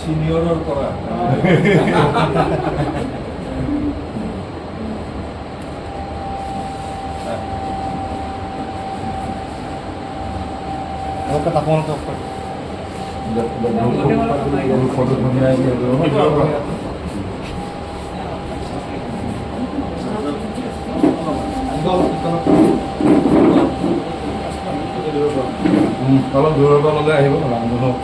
সিনিয়ৰৰ পৰা অলপ দূৰৰ পৰা ল'লে আহিব ৰামধনক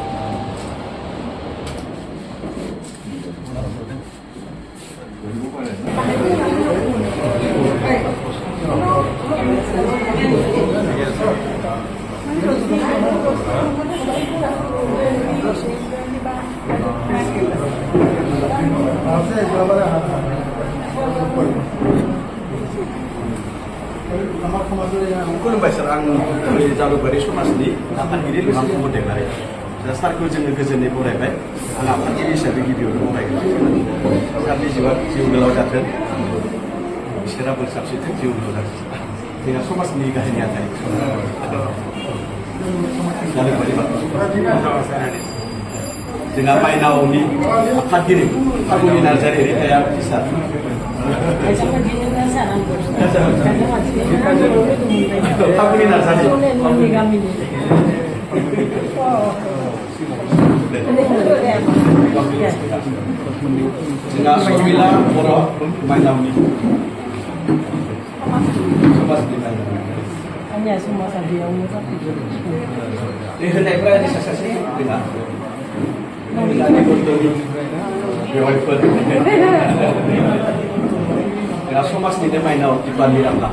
खुलुमबाय सार आं जालुकबारि समाजनि आफादगिरि लुहां बरदेबारि दा सारखौ जोङो गोजोनै बरायबाय आं आफादगिरि हिसाबै गिबियावनो बरायगोन सारनि जिउआ जिउ गोलाव जाथों इसोरा बोर साबसिथों जिउ गोलाव जाथों जोंहा समाजनि गाहायनि थायो जालुकबारि जोंहा माइनावनि आफादगिरि फागुनि नार्जारि रिटायार अफिसार फागुनि नार्जारि जोंहा समिला बर' माइनावनि समाजनि माइनाव hanya semua saja yang mudah tidur. Di hendak di sasasi dengan di foto di wiper. Dengan somas di mainau di Bandirama.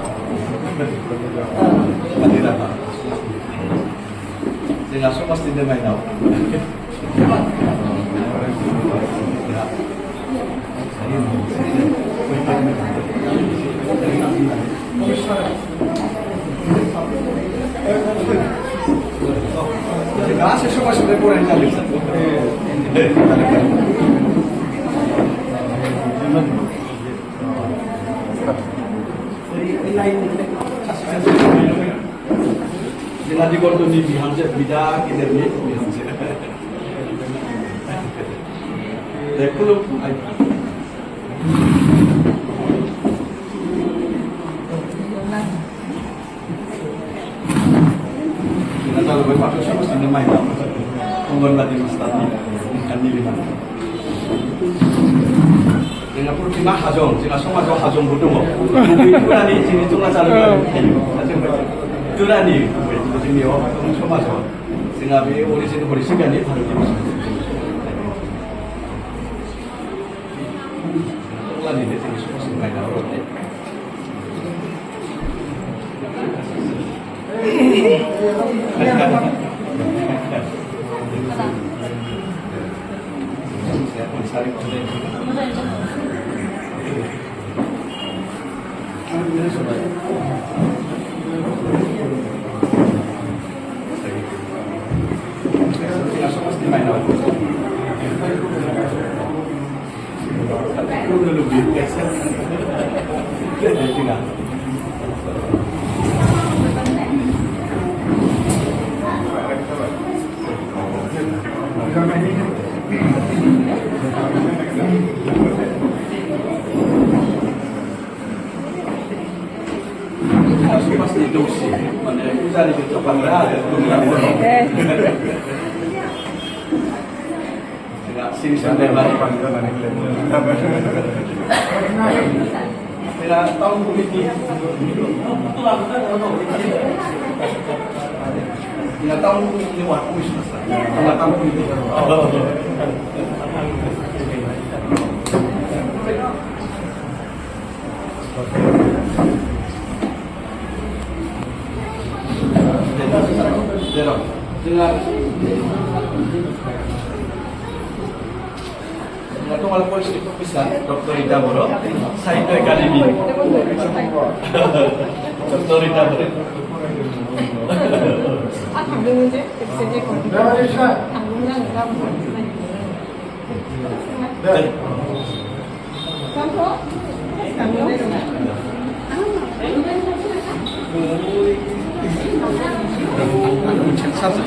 Bandirama. Dengan somas di mainau. Gracias, yo paso por el cambio. Dengan dikorban di Hamzah bida kita ni Hamzah. Dekulu. Kalau berpacu sama sini main apa? Ungguan lagi mas tadi, kan ini lima. Dengan pun cina hajong, cina semua jauh hajong bodong. Itu lagi cina itu lah jalan itu lagi, itu cina orang semua jauh. Sehingga be origin kan ini baru dimas. Itu lagi dia cina semua sini main apa? Pasti dosi, mana cari di tempat berada, tidak sini sampai balik panggilan mana tidak tahu politik, tidak tahu lewat usaha, tidak tahu politik. जेराव जोंहा दङ फरेस्ट्रि professor doctor Rita बर' साहित्य academy doctor Rita बर' 아, 당근은 이제 엑셀에 걸리고 당근은 안 가고 당근대로 책 사서